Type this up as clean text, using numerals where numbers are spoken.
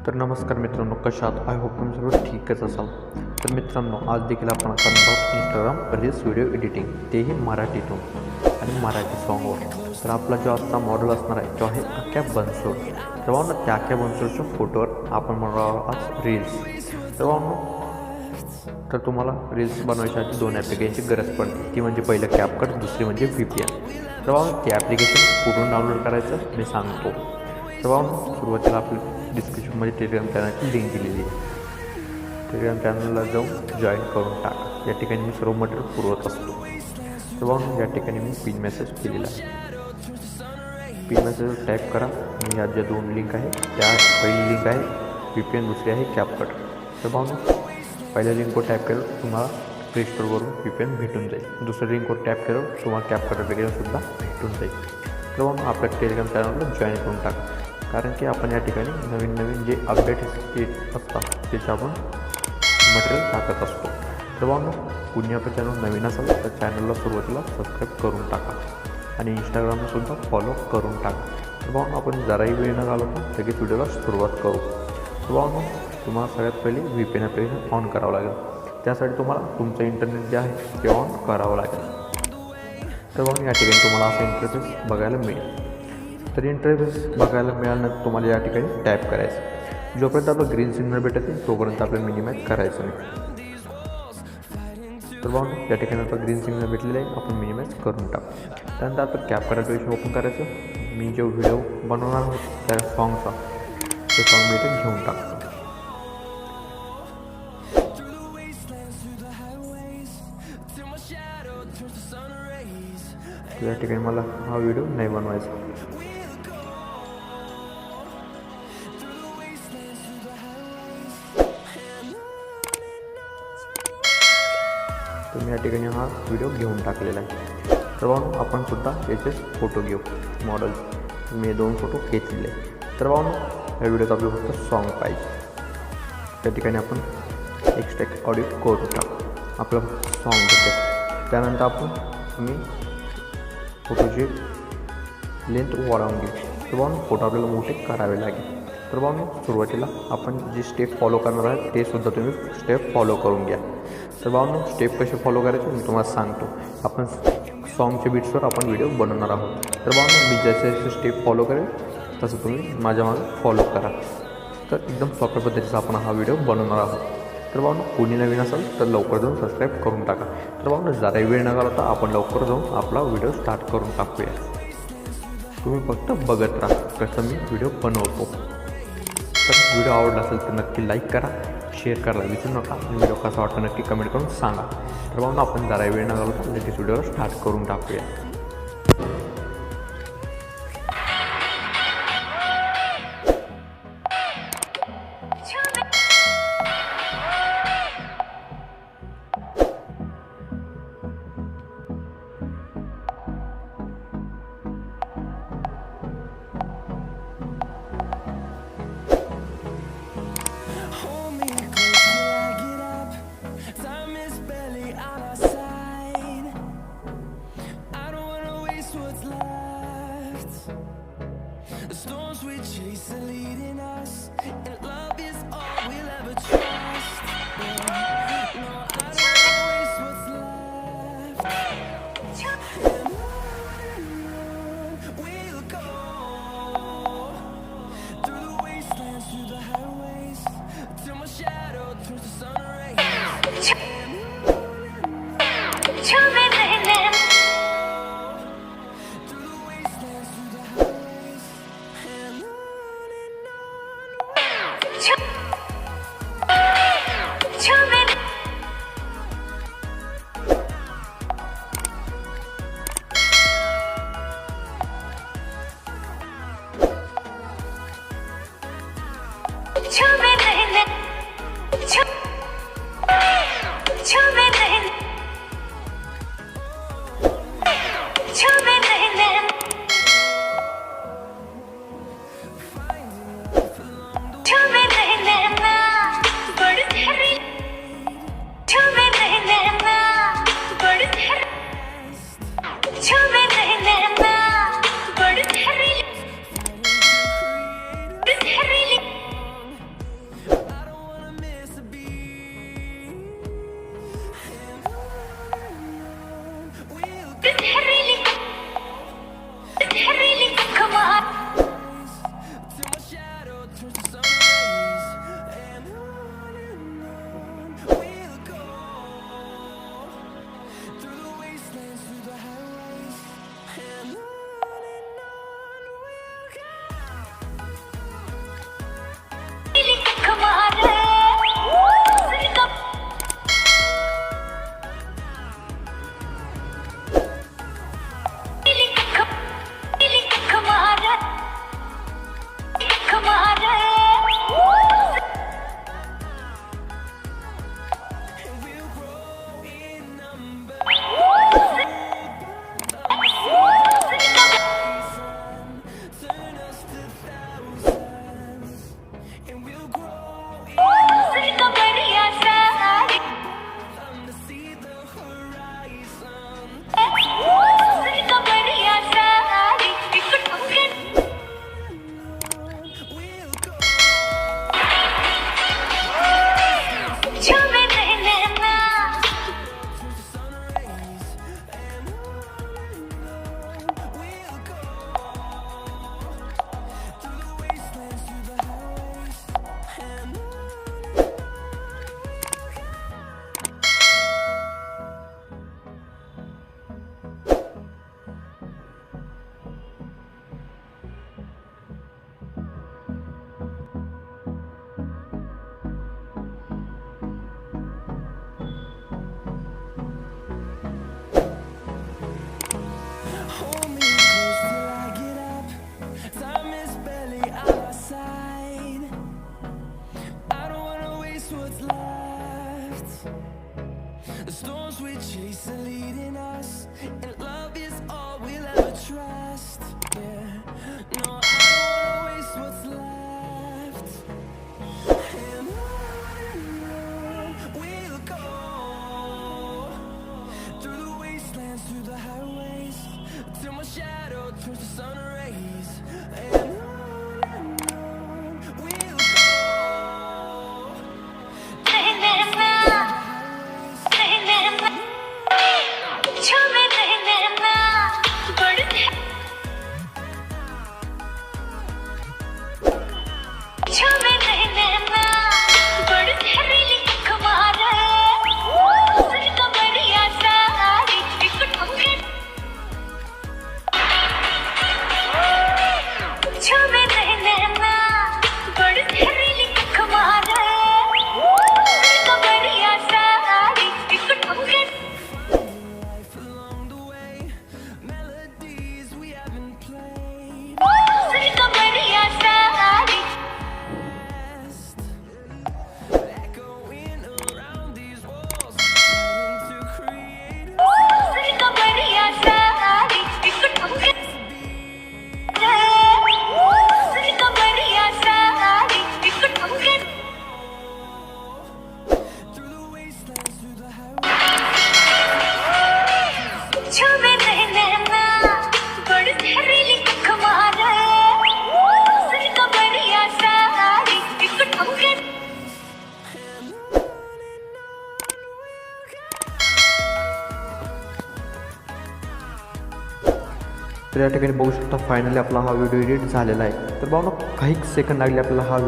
तर नमस्कार मित्रांनो, कशा आहात? आय होप तुम्ही सर्व ठीकच असाल. तर मित्रांनो, आज देखील आपण करणार आहोत इंस्टाग्राम रील्स व्हिडिओ एडिटिंग, तेही मराठीतून आणि मराठी सॉन्गवर. तर आपला जो आजचा मॉडेल असणार आहे तो आहे आख्या बनसोड. तर भावना त्या आख्या बनसोडच्या फोटोवर आपण म्हणणार आज रील्स. तर भावना तर तुम्हाला रील्स बनवायच्या दोन ॲप्लिकेशनची गरज पडते. ती म्हणजे पहिलं कॅपकट, दुसरी म्हणजे VPN. तर भावना ते ॲप्लिकेशन कुठून डाउनलोड करायचं मी सांगतो. तर भावना सुरुवातीला आपल्या डिस्क्रिप्शनमध्ये टेलिग्राम चॅनलची लिंक दिलेली आहे. टेलिग्राम चॅनलला जाऊन जॉईन करून टाका. या ठिकाणी मी सर्व मटेरियल पुरवत असतो. तर भावना या ठिकाणी मी पिन मेसेज केलेला आहे. पिन मेसेज टाईप करा. मी ह्या ज्या दोन लिंक आहे त्या पहिली लिंक आहे VPN, दुसरी आहे कॅपकट. तर भावना पहिल्या लिंकवर टॅप केलं तुम्हाला प्ले स्टोरवरून VPN भेटून जाईल. दुसऱ्या लिंकवर टॅप केलं तुम्हाला कॅपकट ॲप्लिकेशनसुद्धा भेटून जाईल. तर मग आपल्या टेलिग्राम चॅनलला जॉईन करून टाका, कारण की आपण या ठिकाणी नवीन नवीन जे अपडेट असतात त्याचे आपण मटेरियल टाकत असतो. तर मग कुणी आपल्या चॅनल नवीन असेल तर चॅनलला सुरुवातीला सबस्क्राईब करून टाका आणि इंस्टाग्रामलासुद्धा फॉलो करून टाका. तर मग आपण जराही वेळ न घालवता लगेच व्हिडिओला सुरुवात करू. तर मग तुम्हाला सगळ्यात पहिले VPN ॲप्लिकेशन ऑन करावं लागेल. त्यासाठी तुम्हाला तुमचं इंटरनेट जे आहे ते ऑन करावं लागेल. तर मग या ठिकाणी तुम्हाला असा इंटरफेस बघायला मिळेल. तर इंटरफेस बघायला मिळाल्यानंतर तुम्हाला या ठिकाणी टॅप करायचं. जोपर्यंत आपलं ग्रीन सिग्नल भेटत आहे तोपर्यंत आपल्याला मिनिमाइज करायचं नाही. तर मग या ठिकाणी आता ग्रीन सिग्नल भेटलेलं आहे, आपण मिनिमाइज करून टाकू. त्यानंतर आता कॅपकट ॲप्लिकेशन ओपन करायचं. मी जो व्हिडिओ बनवणार आहोत त्या सॉन्गचा ते सॉन्ग मी इथे घेऊन टाकतो. या ठिकाणी मला हा व्हिडिओ नाही बनवायचा. तर मी या ठिकाणी हा व्हिडिओ घेऊन टाकलेला आहे. तर मग आपण सुद्धा याचे फोटो घेऊ मॉडेल. मी 2 फोटो घेतलेले. तर मग या व्हिडिओचा आपल्याला फक्त सॉन्ग पाहिजे. त्या ठिकाणी आपण एक्स्ट्रॅक्ट ऑडिओ करून टाकू. आपलं सॉन्ग भेटेल. त्यानंतर मी फोटोची लेंथ वाढवून घेऊ. तर मग फोटो आपल्याला मोठे करावे लागेल. तर मग सुरुवातीला आपण जी स्टेप फॉलो करणार आहे ते सुद्धा तुम्ही स्टेप फॉलो करून घ्या. तर भावना स्टेप कसे फॉलो करायचे मी तुम्हाला सांगतो. आपण सॉन्गच्या बीट्सवर आपण व्हिडिओ बनवणार आहोत. तर भावना मी जसे जसे स्टेप फॉलो करेल तसं तुम्ही माझ्या मागे फॉलो करा. तर एकदम सोप्या पद्धतीचा आपण हा व्हिडिओ बनवणार आहोत. तर भावना कोणी नवीन असेल तर लवकर जाऊन सबस्क्राईब करून टाका. तर भावना जराही वेळ न घालवता आपण लवकर जाऊन आपला व्हिडिओ स्टार्ट करून टाकूया. तुम्ही फक्त बघत राहा कसं मी व्हिडिओ बनवतो. तर व्हिडिओ आवडला असेल तर नक्की लाईक करा, शेअर करायला विसरू नका आणि व्हिडिओ कसा वाटतं नक्की कमेंट करून सांगा. तर भावना आपण जराही वेळ न घालवता लगेच व्हिडिओ स्टार्ट करून टाकूया. The storms we chase are leading us, and love is all we'll ever trust. No, I don't waste what's left. And on we'll go, through the wastelands, through the highways, till my shadow turns to sun rays. The storms we chase are leading us, and love is all we'll ever trust. Yeah, no, I don't wanna waste what's left. And on we'll go, through the wastelands, through the highways, till my shadow turns to sun rays. And on we'll go. तर या ठिकाणी बघू शकता finally आपला हा video edit झालेला आहे. तर भावना काही सेकंद लागले आपल्याला हा